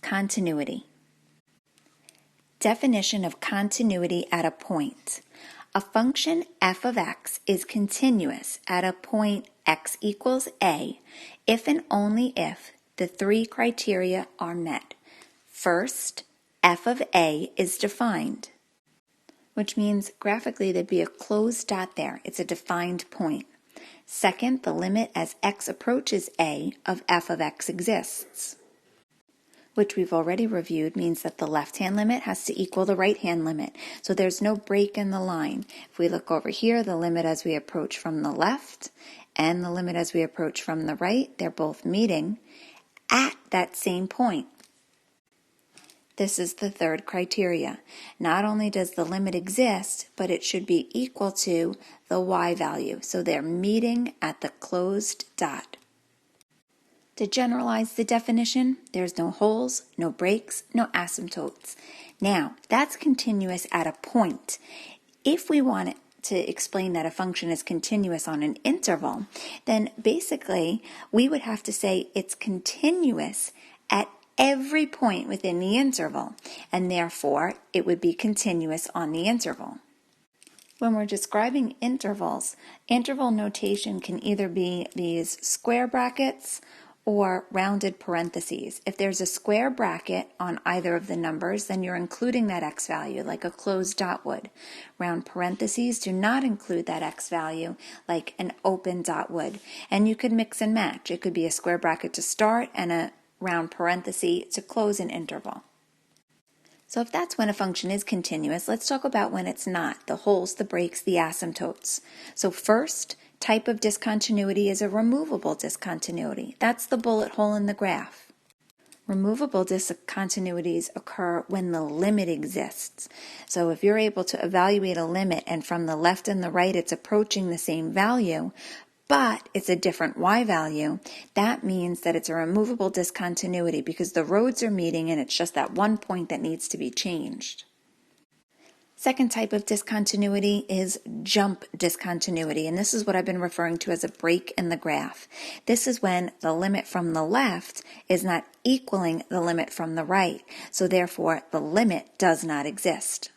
continuity. Definition of continuity at a point. A function f of x is continuous at a point x equals a if and only if the three criteria are met. First, f of a is defined, which means graphically there'd be a closed dot there. It's a defined point. Second, the limit as x approaches a of f of x exists, which we've already reviewed means that the left-hand limit has to equal the right-hand limit. So there's no break in the line. If we look over here, the limit as we approach from the left and the limit as we approach from the right, they're both meeting at that same point. This is the third criteria. Not only does the limit exist, but it should be equal to the y value. So they're meeting at the closed dot. To generalize the definition, there's no holes, no breaks, no asymptotes. Now, that's continuous at a point. If we want to explain that a function is continuous on an interval, then basically we would have to say it's continuous at every point within the interval, and therefore it would be continuous on the interval. When we're describing intervals, interval notation can either be these square brackets or rounded parentheses. If there's a square bracket on either of the numbers, then you're including that x value like a closed dot would. Round parentheses do not include that x value like an open dot would. And you could mix and match. It could be a square bracket to start and a round parenthesis to close an interval. So if that's when a function is continuous, let's talk about when it's not, the holes, the breaks, the asymptotes. So first, type of discontinuity is a removable discontinuity. That's the bullet hole in the graph. Removable discontinuities occur when the limit exists. So if you're able to evaluate a limit and from the left and the right it's approaching the same value, but it's a different y value, that means that it's a removable discontinuity because the roads are meeting and it's just that one point that needs to be changed. Second type of discontinuity is jump discontinuity, and this is what I've been referring to as a break in the graph. This is when the limit from the left is not equaling the limit from the right, so therefore the limit does not exist.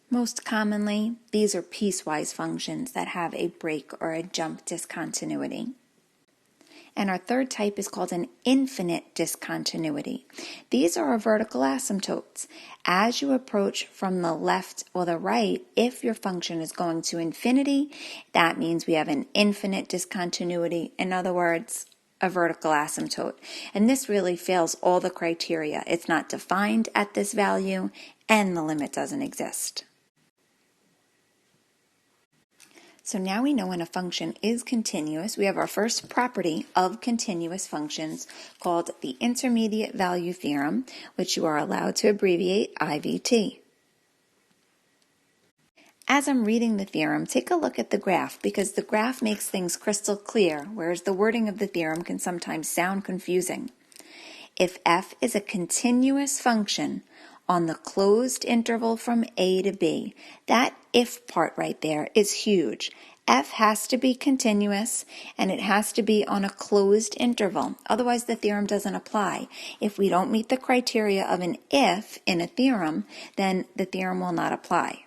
Most commonly, these are piecewise functions that have a break or a jump discontinuity. And our third type is called an infinite discontinuity. These are our vertical asymptotes. As you approach from the left or the right, if your function is going to infinity, that means we have an infinite discontinuity. In other words, a vertical asymptote. And this really fails all the criteria. It's not defined at this value, and the limit doesn't exist. So now we know when a function is continuous. We have our first property of continuous functions called the intermediate value theorem, which you are allowed to abbreviate IVT. As I'm reading the theorem, take a look at the graph because the graph makes things crystal clear, whereas the wording of the theorem can sometimes sound confusing. If f is a continuous function on the closed interval from a to b, that if part right there is huge. F has to be continuous and it has to be on a closed interval. Otherwise, the theorem doesn't apply. If we don't meet the criteria of an if in a theorem, then the theorem will not apply.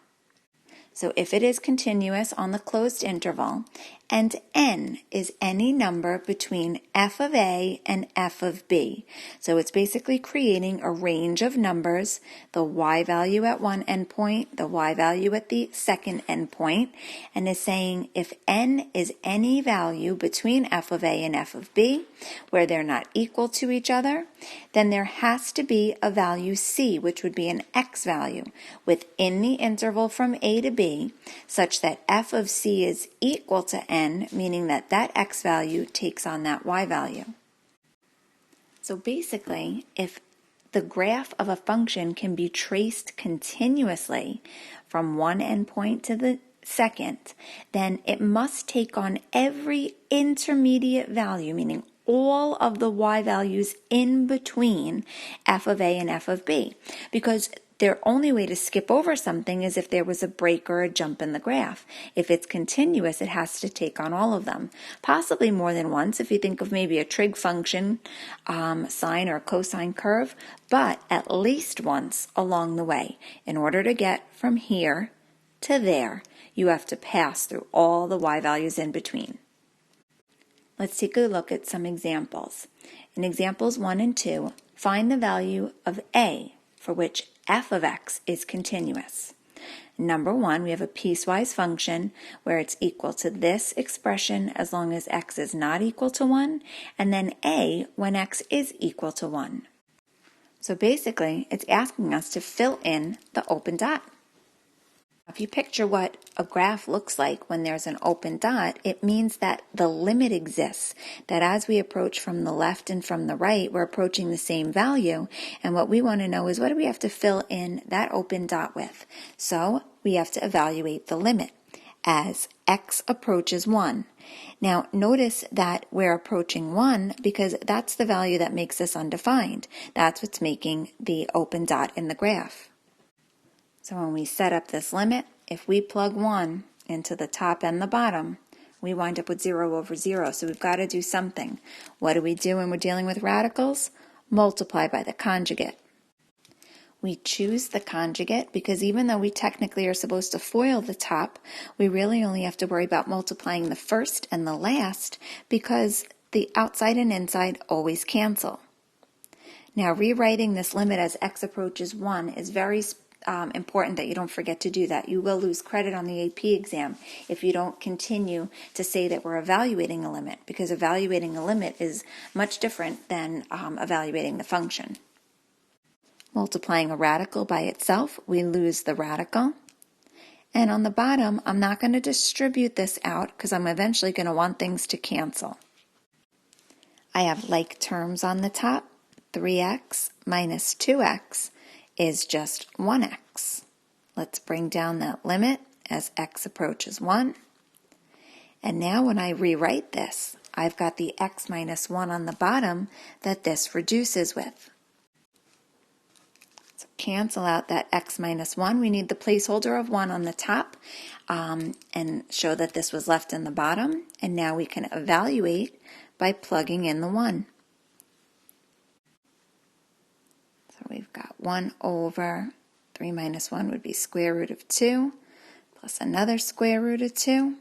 So if it is continuous on the closed interval, and n is any number between f of a and f of b. So it's basically creating a range of numbers, the y value at one endpoint, the y value at the second endpoint, and is saying if n is any value between f of a and f of b, where they're not equal to each other, then there has to be a value c, which would be an x value, within the interval from a to b, such that f of c is equal to n, meaning that that x value takes on that y value. So basically, if the graph of a function can be traced continuously from one endpoint to the second, then it must take on every intermediate value, meaning all of the y values in between f of a and f of b, because their only way to skip over something is if there was a break or a jump in the graph. If it's continuous, it has to take on all of them, possibly more than once if you think of maybe a trig function, sine or cosine curve, but at least once along the way. In order to get from here to there, you have to pass through all the y values in between. Let's take a look at some examples. In examples 1 and 2, find the value of a for which f of x is continuous. Number 1, we have a piecewise function where it's equal to this expression as long as x is not equal to 1, and then a when x is equal to 1. So basically, it's asking us to fill in the open dot. If you picture what a graph looks like when there's an open dot, it means that the limit exists, that as we approach from the left and from the right, we're approaching the same value, and what we want to know is what do we have to fill in that open dot with? So we have to evaluate the limit as x approaches 1. Now notice that we're approaching 1 because that's the value that makes this undefined. That's what's making the open dot in the graph. So when we set up this limit, if we plug 1 into the top and the bottom, we wind up with 0 over 0. So we've got to do something. What do we do when we're dealing with radicals? Multiply by the conjugate. We choose the conjugate because even though we technically are supposed to FOIL the top, we really only have to worry about multiplying the first and the last because the outside and inside always cancel. Now rewriting this limit as x approaches 1 is very important that you don't forget to do that. You will lose credit on the AP exam if you don't continue to say that we're evaluating a limit, because evaluating a limit is much different than evaluating the function. Multiplying a radical by itself, we lose the radical. And on the bottom, I'm not going to distribute this out because I'm eventually going to want things to cancel. I have like terms on the top. 3x minus 2x is just 1x. Let's bring down that limit as x approaches 1. And now when I rewrite this, I've got the x minus 1 on the bottom that this reduces with. So cancel out that x minus 1. We need the placeholder of 1 on the top and show that this was left in the bottom. And now we can evaluate by plugging in the 1. We've got 1 over 3 minus 1 would be square root of 2 plus another square root of 2.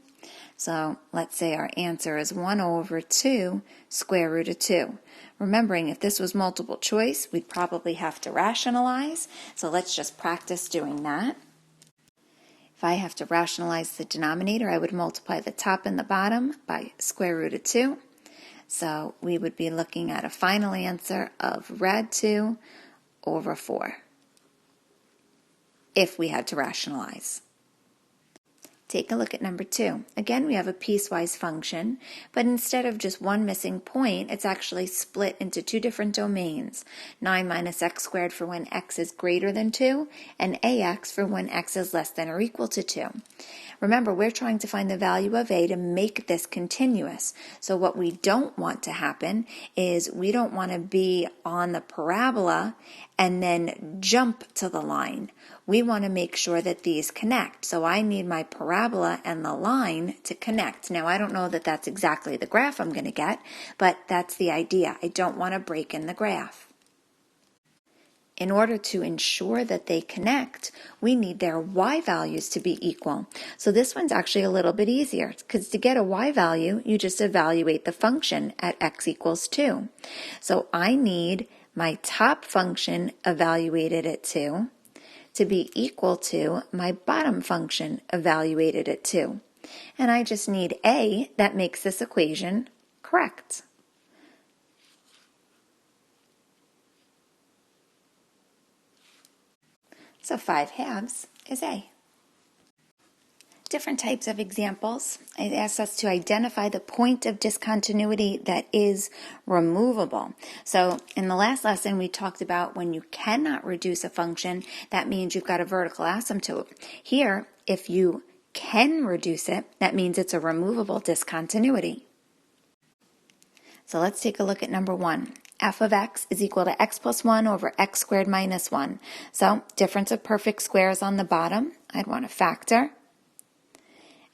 So let's say our answer is 1 over 2 square root of 2. Remembering if this was multiple choice, we'd probably have to rationalize. So let's just practice doing that. If I have to rationalize the denominator, I would multiply the top and the bottom by square root of 2. So we would be looking at a final answer of rad 2 over 4 if we had to rationalize. Take a look at number 2. Again, we have a piecewise function, but instead of just one missing point, it's actually split into two different domains. 9 minus x squared for when x is greater than 2, and ax for when x is less than or equal to 2. Remember, we're trying to find the value of a to make this continuous. So what we don't want to happen is we don't want to be on the parabola and then jump to the line. We want to make sure that these connect. So I need my parabola and the line to connect. Now, I don't know that that's exactly the graph I'm going to get, but that's the idea. I don't want to break in the graph. In order to ensure that they connect, we need their y values to be equal. So this one's actually a little bit easier because to get a y value, you just evaluate the function at x equals 2. So I need my top function evaluated at 2 to be equal to my bottom function evaluated at 2. And I just need a that makes this equation correct. So 5/2 is A. Different types of examples. It asks us to identify the point of discontinuity that is removable. So in the last lesson, we talked about when you cannot reduce a function, that means you've got a vertical asymptote. Here, if you can reduce it, that means it's a removable discontinuity. So let's take a look at number 1. f of x is equal to x plus 1 over x squared minus 1. So difference of perfect squares on the bottom, I'd want to factor.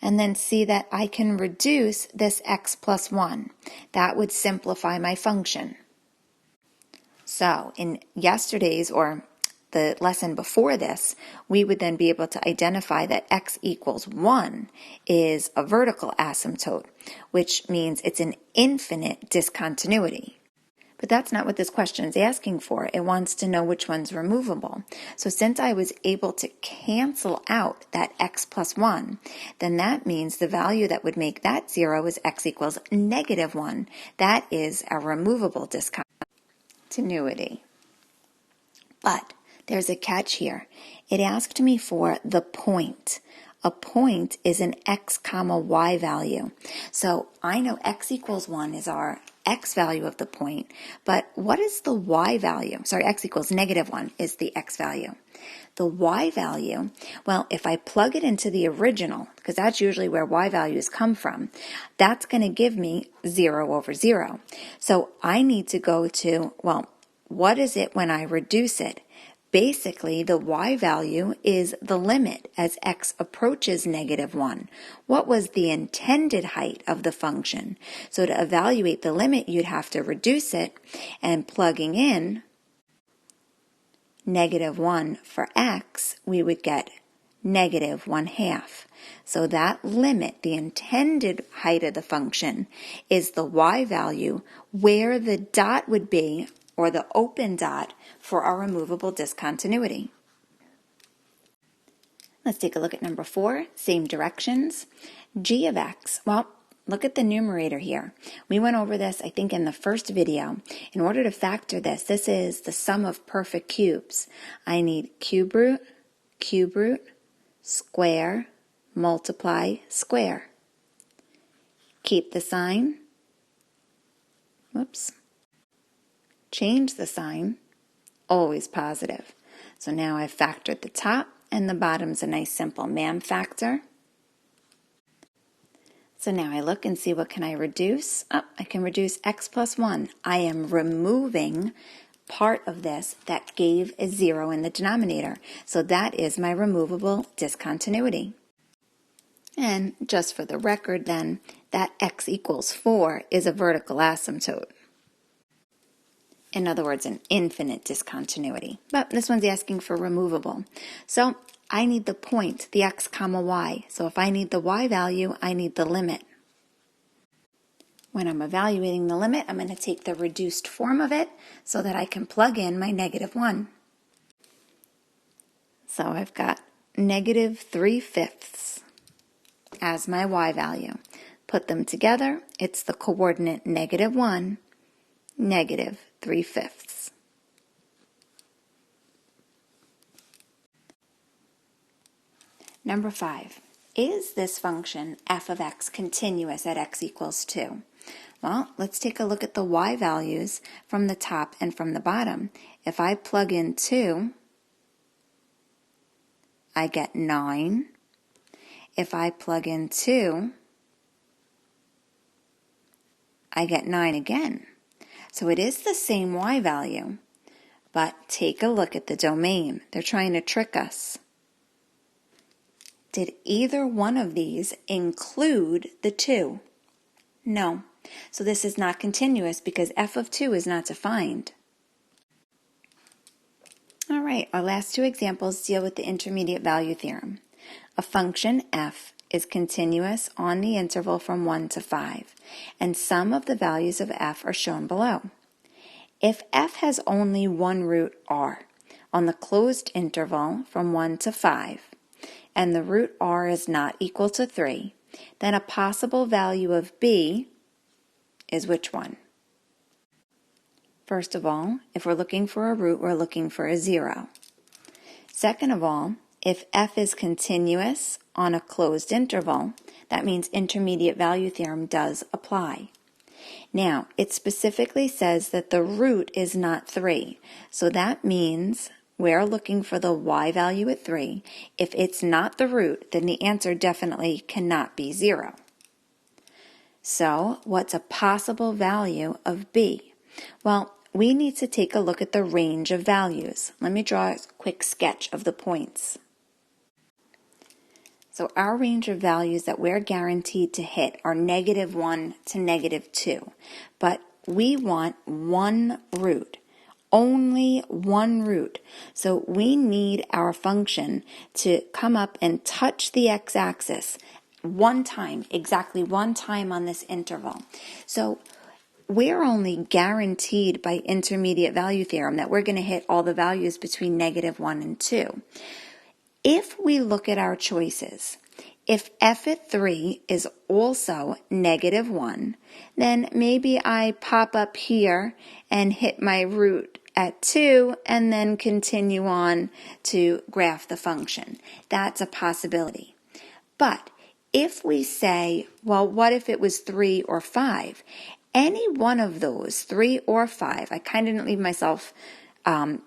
And then see that I can reduce this x plus 1. That would simplify my function. So in yesterday's, or the lesson before this, we would then be able to identify that x equals 1 is a vertical asymptote, which means it's an infinite discontinuity. But that's not what this question is asking for. It wants to know which one's removable. So since I was able to cancel out that x plus 1, then that means the value that would make that 0 is x equals negative 1. That is a removable discontinuity. But there's a catch here. It asked me for the point. A point is an x comma y value. So I know x equals 1 is our x value of the point, but what is the y value? Sorry, x equals negative 1 is the x value. The y value, well, if I plug it into the original, because that's usually where y values come from, that's going to give me 0 over 0. So I need to go to, well, what is it when I reduce it? Basically, the y value is the limit as x approaches negative 1. What was the intended height of the function? So to evaluate the limit, you'd have to reduce it, and plugging in negative 1 for x, we would get negative 1/2. So that limit, the intended height of the function, is the y value where the dot would be, or the open dot, for our removable discontinuity. Let's take a look at number 4, same directions. G of x, well, look at the numerator here. We went over this, I think, in the first video. In order to factor this, this is the sum of perfect cubes. I need cube root, square, multiply, square. Keep the sign. Whoops. Change the sign. Always positive. So now I've factored the top, and the bottom's a nice simple MAM factor. So now I look and see, what can I reduce? Oh, I can reduce x plus 1. I am removing part of this that gave a 0 in the denominator. So that is my removable discontinuity. And just for the record then, that x equals 4 is a vertical asymptote. In other words, an infinite discontinuity. But this one's asking for removable. So I need the point, the x comma y. So if I need the y value, I need the limit. When I'm evaluating the limit, I'm going to take the reduced form of it so that I can plug in my negative 1. So I've got negative 3/5 as my y value. Put them together, it's the coordinate negative 1, negative 3/5. Number 5. Is this function f of x continuous at x equals 2? Well, let's take a look at the y values from the top and from the bottom. If I plug in 2, I get 9. If I plug in 2, I get 9 again. So it is the same y value, but take a look at the domain. They're trying to trick us. Did either one of these include the 2? No. So this is not continuous because f of 2 is not defined. All right, our last two examples deal with the intermediate value theorem. A function f is continuous on the interval from 1 to 5, and some of the values of f are shown below. If f has only one root r on the closed interval from 1 to 5, and the root r is not equal to 3, then a possible value of b is which one? First of all, if we're looking for a root, we're looking for a 0. Second of all, if f is continuous on a closed interval, that means intermediate value theorem does apply. Now, it specifically says that the root is not 3, so that means we're looking for the y value at 3. If it's not the root, then the answer definitely cannot be 0. So, what's a possible value of b? Well, we need to take a look at the range of values. Let me draw a quick sketch of the points. So our range of values that we're guaranteed to hit are -1 to -2. But we want one root, only one root. So we need our function to come up and touch the x-axis one time, exactly one time on this interval. So we're only guaranteed by intermediate value theorem that we're going to hit all the values between -1 and 2. If we look at our choices, if f at 3 is also -1, then maybe I pop up here and hit my root at 2 and then continue on to graph the function. That's a possibility. But if we say, well, what if it was 3 or 5? Any one of those, 3 or 5, I kind of didn't leave myself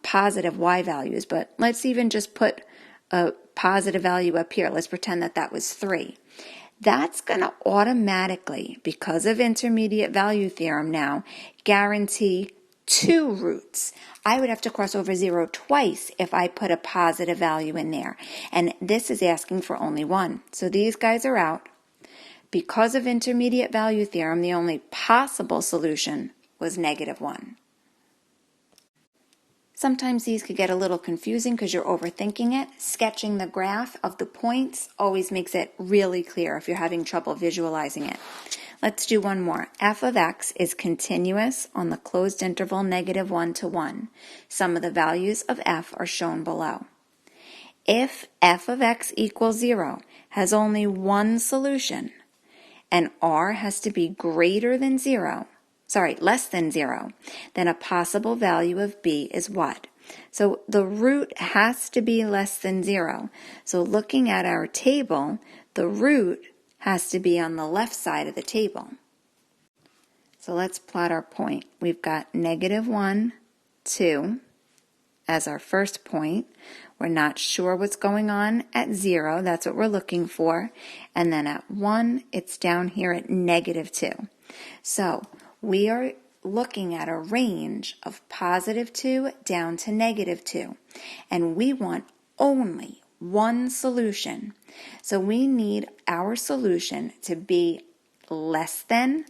positive y values, but let's even just put a positive value up here. Let's pretend that that was 3. That's going to automatically, because of intermediate value theorem now, guarantee 2 roots. I would have to cross over 0 twice if I put a positive value in there. And this is asking for only 1. So these guys are out. Because of intermediate value theorem, the only possible solution was -1. Sometimes these could get a little confusing because you're overthinking it. Sketching the graph of the points always makes it really clear if you're having trouble visualizing it. Let's do one more. F of x is continuous on the closed interval -1 to 1. Some of the values of f are shown below. If f of x equals 0 has only one solution, and r has to be less than 0, then a possible value of b is what? So the root has to be less than 0. So looking at our table, the root has to be on the left side of the table. So let's plot our point. We've got -1, 2 as our first point. We're not sure what's going on at 0. That's what we're looking for. And then at 1, it's down here at -2. So we are looking at a range of +2 down to -2. And we want only one solution. So we need our solution to be less than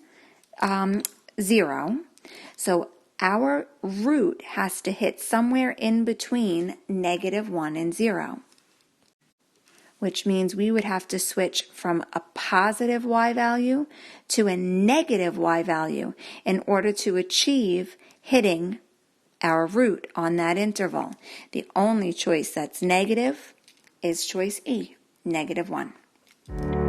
0. So our root has to hit somewhere in between -1 and 0, which means we would have to switch from a positive y value to a negative y value in order to achieve hitting our root on that interval. The only choice that's negative is choice E, -1.